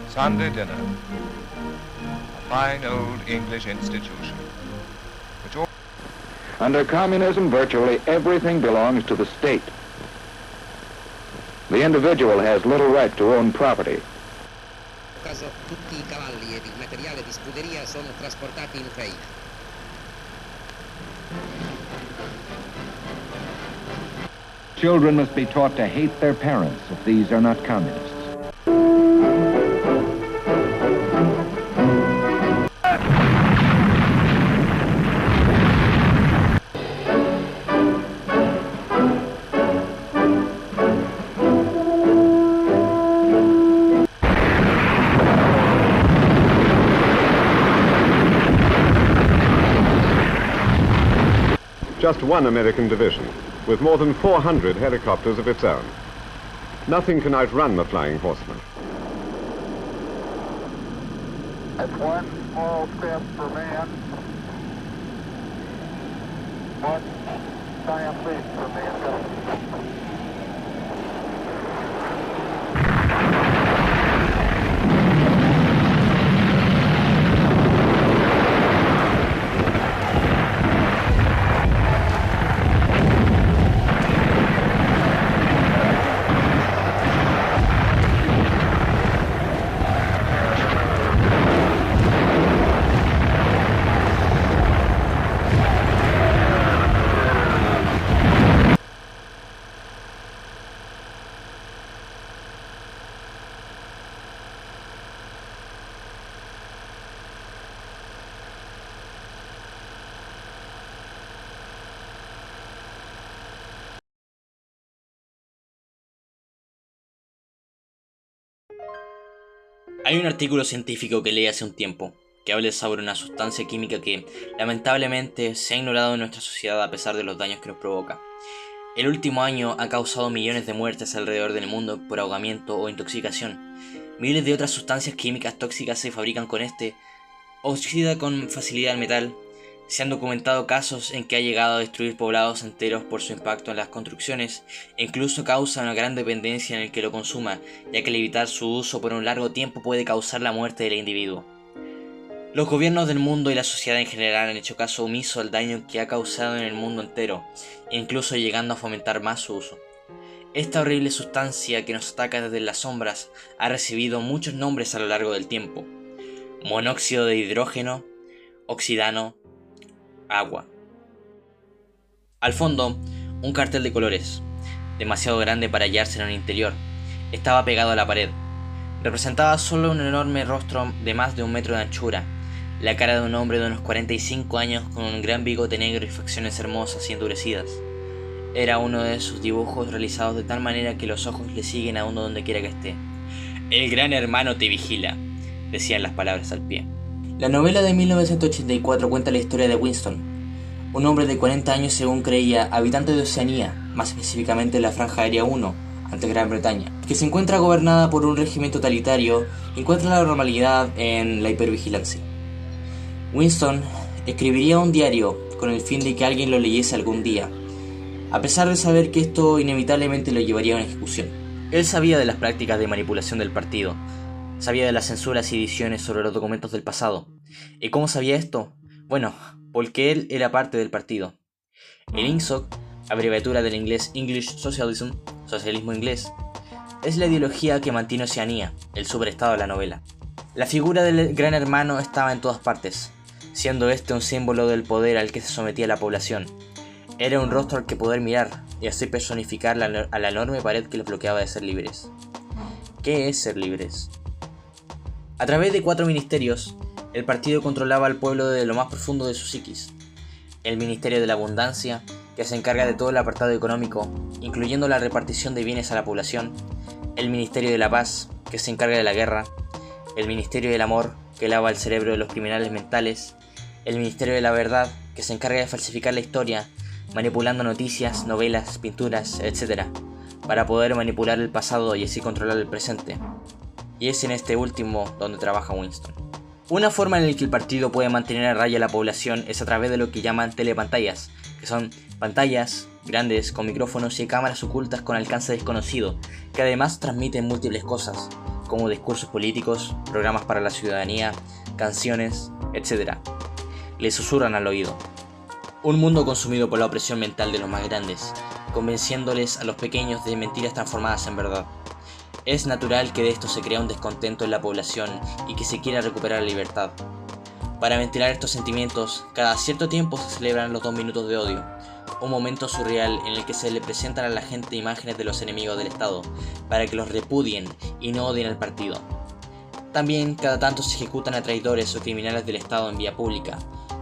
Sunday dinner, a fine old English institution. Under communism, virtually everything belongs to the state. The individual has little right to own property. In caso tutti I cavalli ed il materiale di scuderia sono trasportati in Freia. Children must be taught to hate their parents if these are not communists. Just one American division, with more than 400 helicopters of its own. Nothing can outrun the Flying Horsemen. That's one small step for man, one giant leap for mankind. Hay un artículo científico que leí hace un tiempo que habla sobre una sustancia química que, lamentablemente, se ha ignorado en nuestra sociedad a pesar de los daños que nos provoca. El último año ha causado millones de muertes alrededor del mundo por ahogamiento o intoxicación. Miles de otras sustancias químicas tóxicas se fabrican con este, oxida con facilidad el metal. Se han documentado casos en que ha llegado a destruir poblados enteros por su impacto en las construcciones e incluso causa una gran dependencia en el que lo consuma, ya que al evitar su uso por un largo tiempo puede causar la muerte del individuo. Los gobiernos del mundo y la sociedad en general han hecho caso omiso al daño que ha causado en el mundo entero, incluso llegando a fomentar más su uso. Esta horrible sustancia que nos ataca desde las sombras ha recibido muchos nombres a lo largo del tiempo: monóxido de hidrógeno, oxidano, agua. Al fondo, un cartel de colores, demasiado grande para hallarse en el interior, estaba pegado a la pared. Representaba solo un enorme rostro de más de 1 metro de anchura, la cara de un hombre de unos 45 años con un gran bigote negro y facciones hermosas y endurecidas. Era uno de esos dibujos realizados de tal manera que los ojos le siguen a uno donde quiera que esté. El gran hermano te vigila, decían las palabras al pie. La novela de 1984 cuenta la historia de Winston, un hombre de 40 años según creía, habitante de Oceanía, más específicamente de la Franja Aérea 1, antes Gran Bretaña, que se encuentra gobernada por un régimen totalitario y encuentra la normalidad en la hipervigilancia. Winston escribiría un diario con el fin de que alguien lo leyese algún día, a pesar de saber que esto inevitablemente lo llevaría a una ejecución. Él sabía de las prácticas de manipulación del partido, sabía de las censuras y ediciones sobre los documentos del pasado. ¿Y cómo sabía esto? Bueno, porque él era parte del partido. El INSOC, abreviatura del inglés English Socialism, socialismo inglés, es la ideología que mantiene Oceanía, el superestado de la novela. La figura del gran hermano estaba en todas partes, siendo este un símbolo del poder al que se sometía la población. Era un rostro al que poder mirar y así personificar a la enorme pared que les bloqueaba de ser libres. ¿Qué es ser libres? A través de 4 ministerios, el partido controlaba al pueblo desde lo más profundo de su psiquis. El Ministerio de la Abundancia, que se encarga de todo el apartado económico, incluyendo la repartición de bienes a la población. El Ministerio de la Paz, que se encarga de la guerra. El Ministerio del Amor, que lava el cerebro de los criminales mentales. El Ministerio de la Verdad, que se encarga de falsificar la historia, manipulando noticias, novelas, pinturas, etc., para poder manipular el pasado y así controlar el presente. Y es en este último donde trabaja Winston. Una forma en la que el partido puede mantener a raya a la población es a través de lo que llaman telepantallas, que son pantallas grandes con micrófonos y cámaras ocultas con alcance desconocido, que además transmiten múltiples cosas, como discursos políticos, programas para la ciudadanía, canciones, etc. Les susurran al oído. Un mundo consumido por la opresión mental de los más grandes, convenciéndoles a los pequeños de mentiras transformadas en verdad. Es natural que de esto se crea un descontento en la población y que se quiera recuperar la libertad. Para ventilar estos sentimientos, cada cierto tiempo se celebran los 2 minutos de odio, un momento surreal en el que se le presentan a la gente imágenes de los enemigos del Estado, para que los repudien y no odien al partido. También cada tanto se ejecutan a traidores o criminales del Estado en vía pública,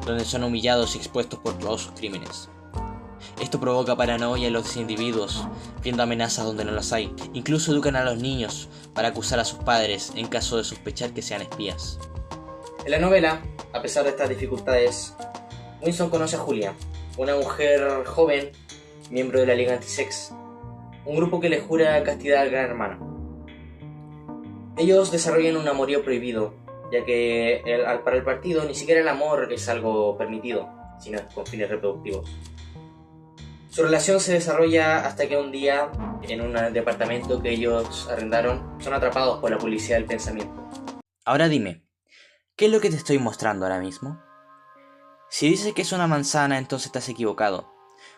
donde son humillados y expuestos por todos sus crímenes. Esto provoca paranoia en los individuos, viendo amenazas donde no las hay. Incluso educan a los niños para acusar a sus padres en caso de sospechar que sean espías. En la novela, a pesar de estas dificultades, Winston conoce a Julia, una mujer joven, miembro de la Liga Antisex, un grupo que le jura castidad al Gran Hermano. Ellos desarrollan un amorío prohibido, ya que para el partido ni siquiera el amor es algo permitido, sino con fines reproductivos. Su relación se desarrolla hasta que un día, en un departamento que ellos arrendaron, son atrapados por la policía del pensamiento. Ahora dime, ¿qué es lo que te estoy mostrando ahora mismo? Si dices que es una manzana, entonces estás equivocado,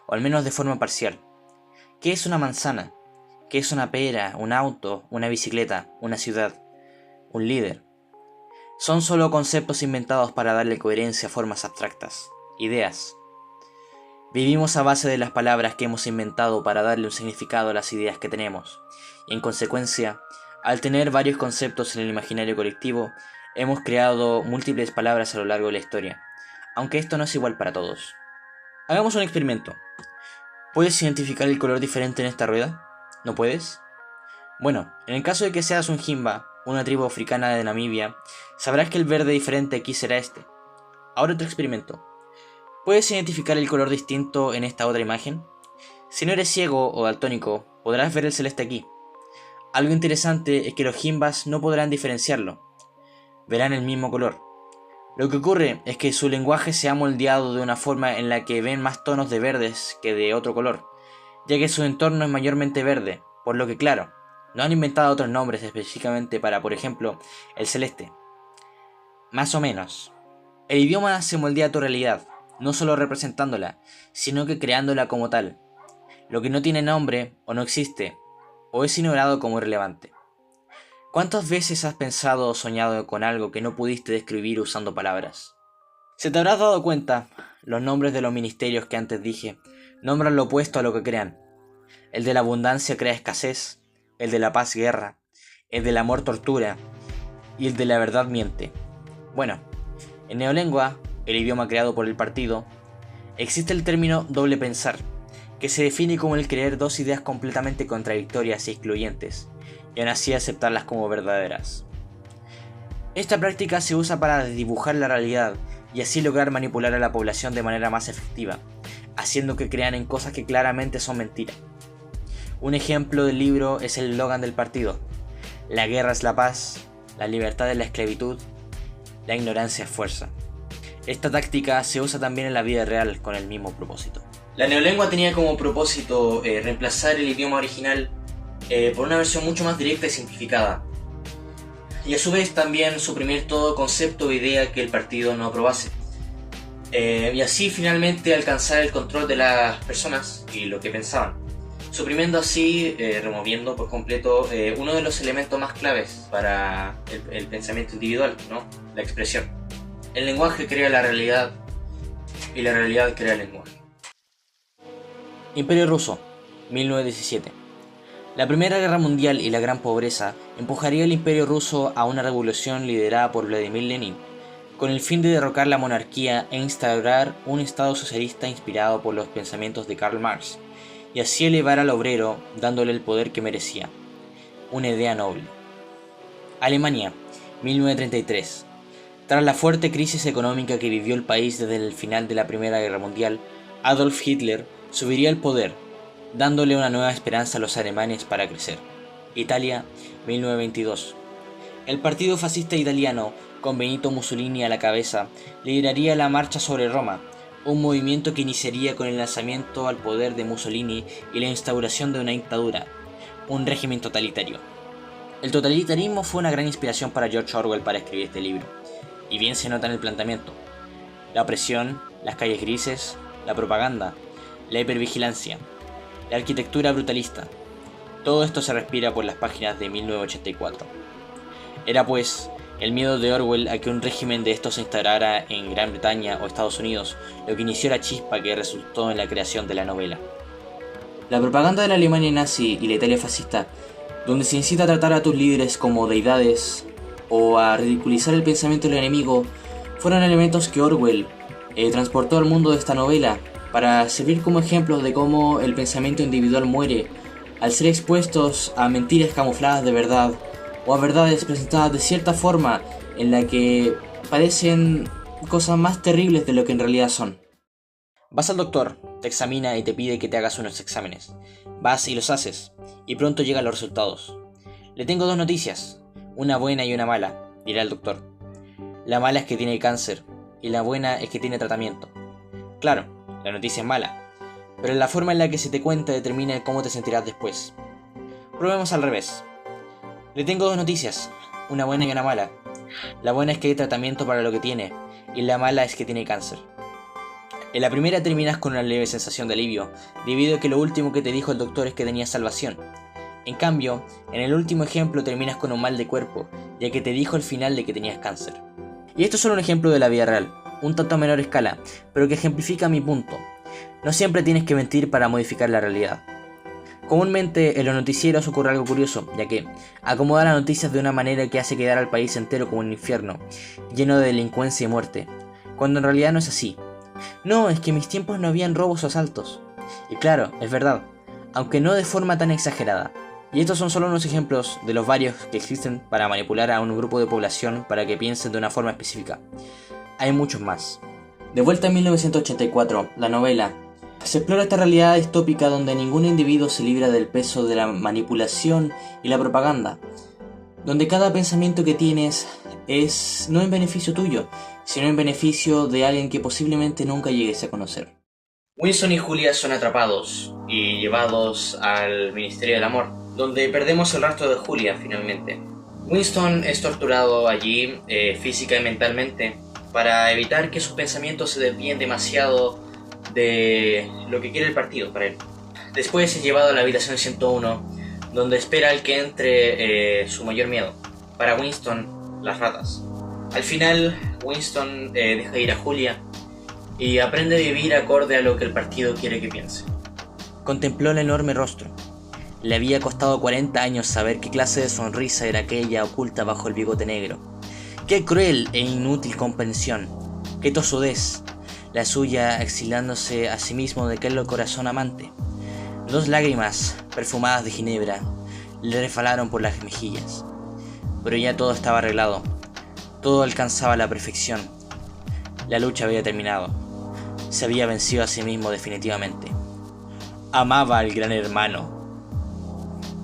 o al menos de forma parcial. ¿Qué es una manzana? ¿Qué es una pera, un auto, una bicicleta, una ciudad, un líder? Son solo conceptos inventados para darle coherencia a formas abstractas, ideas. Vivimos a base de las palabras que hemos inventado para darle un significado a las ideas que tenemos, y en consecuencia, al tener varios conceptos en el imaginario colectivo, hemos creado múltiples palabras a lo largo de la historia, aunque esto no es igual para todos. Hagamos un experimento. ¿Puedes identificar el color diferente en esta rueda? ¿No puedes? Bueno, en el caso de que seas un Himba, una tribu africana de Namibia, sabrás que el verde diferente aquí será este. Ahora otro experimento. ¿Puedes identificar el color distinto en esta otra imagen? Si no eres ciego o daltónico, podrás ver el celeste aquí. Algo interesante es que los Himbas no podrán diferenciarlo. Verán el mismo color. Lo que ocurre es que su lenguaje se ha moldeado de una forma en la que ven más tonos de verdes que de otro color, ya que su entorno es mayormente verde, por lo que claro, no han inventado otros nombres específicamente para, por ejemplo, el celeste. Más o menos. El idioma se moldea a tu realidad, no solo representándola, sino que creándola como tal. Lo que no tiene nombre, o no existe, o es ignorado como irrelevante. ¿Cuántas veces has pensado o soñado con algo que no pudiste describir usando palabras? Se te habrás dado cuenta, los nombres de los ministerios que antes dije, nombran lo opuesto a lo que crean. El de la abundancia crea escasez, el de la paz guerra, el del amor tortura, y el de la verdad miente. Bueno, en neolengua, el idioma creado por el partido, existe el término doble pensar, que se define como el creer dos ideas completamente contradictorias e excluyentes, y aún así aceptarlas como verdaderas. Esta práctica se usa para desdibujar la realidad y así lograr manipular a la población de manera más efectiva, haciendo que crean en cosas que claramente son mentiras. Un ejemplo del libro es el eslogan del partido: la guerra es la paz, la libertad es la esclavitud, la ignorancia es fuerza. Esta táctica se usa también en la vida real con el mismo propósito. La neolengua tenía como propósito reemplazar el idioma original por una versión mucho más directa y simplificada, y a su vez también suprimir todo concepto o idea que el partido no aprobase, y así finalmente alcanzar el control de las personas y lo que pensaban, suprimiendo así, removiendo por completo uno de los elementos más claves para el pensamiento individual, ¿no? La expresión. El lenguaje crea la realidad y la realidad crea el lenguaje. Imperio Ruso, 1917. La Primera Guerra Mundial y la gran pobreza empujaría al Imperio Ruso a una revolución liderada por Vladimir Lenin, con el fin de derrocar la monarquía e instaurar un Estado socialista inspirado por los pensamientos de Karl Marx, y así elevar al obrero dándole el poder que merecía. Una idea noble. Alemania, 1933. Tras la fuerte crisis económica que vivió el país desde el final de la Primera Guerra Mundial, Adolf Hitler subiría al poder, dándole una nueva esperanza a los alemanes para crecer. Italia, 1922. El partido fascista italiano, con Benito Mussolini a la cabeza, lideraría la Marcha sobre Roma, un movimiento que iniciaría con el lanzamiento al poder de Mussolini y la instauración de una dictadura, un régimen totalitario. El totalitarismo fue una gran inspiración para George Orwell para escribir este libro, y bien se nota en el planteamiento. La opresión, las calles grises, la propaganda, la hipervigilancia, la arquitectura brutalista, todo esto se respira por las páginas de 1984. Era pues el miedo de Orwell a que un régimen de estos se instaurara en Gran Bretaña o Estados Unidos lo que inició la chispa que resultó en la creación de la novela. La propaganda de la Alemania nazi y la Italia fascista, donde se incita a tratar a tus líderes como deidades o a ridiculizar el pensamiento del enemigo, fueron elementos que Orwell transportó al mundo de esta novela para servir como ejemplos de cómo el pensamiento individual muere al ser expuestos a mentiras camufladas de verdad o a verdades presentadas de cierta forma en la que parecen cosas más terribles de lo que en realidad son. Vas al doctor, te examina y te pide que te hagas unos exámenes. Vas y los haces, y pronto llegan los resultados. Le tengo dos noticias, una buena y una mala, dirá el doctor. La mala es que tiene cáncer, y la buena es que tiene tratamiento. Claro, la noticia es mala, pero la forma en la que se te cuenta determina cómo te sentirás después. Probemos al revés. Le tengo dos noticias, una buena y una mala. La buena es que hay tratamiento para lo que tiene, y la mala es que tiene cáncer. En la primera terminas con una leve sensación de alivio, debido a que lo último que te dijo el doctor es que tenías salvación. En cambio, en el último ejemplo terminas con un mal de cuerpo, ya que te dijo al final de que tenías cáncer. Y esto es solo un ejemplo de la vida real, un tanto a menor escala, pero que ejemplifica mi punto. No siempre tienes que mentir para modificar la realidad. Comúnmente en los noticieros ocurre algo curioso, ya que acomoda las noticias de una manera que hace quedar al país entero como un infierno, lleno de delincuencia y muerte, cuando en realidad no es así. No, es que en mis tiempos no habían robos o asaltos. Y claro, es verdad, aunque no de forma tan exagerada. Y estos son solo unos ejemplos de los varios que existen para manipular a un grupo de población para que piensen de una forma específica. Hay muchos más. De vuelta en 1984, la novela, se explora esta realidad distópica donde ningún individuo se libra del peso de la manipulación y la propaganda, donde cada pensamiento que tienes es no en beneficio tuyo, sino en beneficio de alguien que posiblemente nunca llegues a conocer. Winston y Julia son atrapados y llevados al Ministerio del Amor, donde perdemos el rastro de Julia finalmente. Winston es torturado allí física y mentalmente para evitar que sus pensamientos se desvíen demasiado de lo que quiere el partido para él. Después es llevado a la habitación 101, donde espera al que entre su mayor miedo. Para Winston, las ratas. Al final, Winston deja ir a Julia y aprende a vivir acorde a lo que el partido quiere que piense. Contempló el enorme rostro. Le había costado 40 años saber qué clase de sonrisa era aquella oculta bajo el bigote negro. Qué cruel e inútil comprensión. Qué tosudez. La suya exilándose a sí mismo de aquel corazón amante. 2 lágrimas, perfumadas de ginebra, le resbalaron por las mejillas. Pero ya todo estaba arreglado. Todo alcanzaba la perfección. La lucha había terminado. Se había vencido a sí mismo definitivamente. Amaba al gran hermano.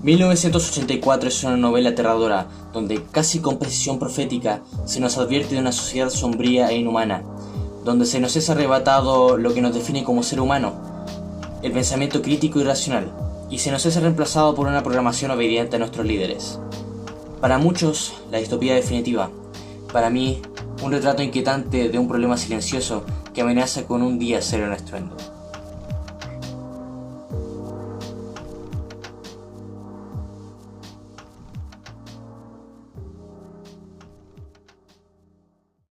1984 es una novela aterradora, donde casi con precisión profética se nos advierte de una sociedad sombría e inhumana, donde se nos es arrebatado lo que nos define como ser humano, el pensamiento crítico y racional, y se nos es reemplazado por una programación obediente a nuestros líderes. Para muchos, la distopía definitiva. Para mí, un retrato inquietante de un problema silencioso que amenaza con un día ser un estruendo.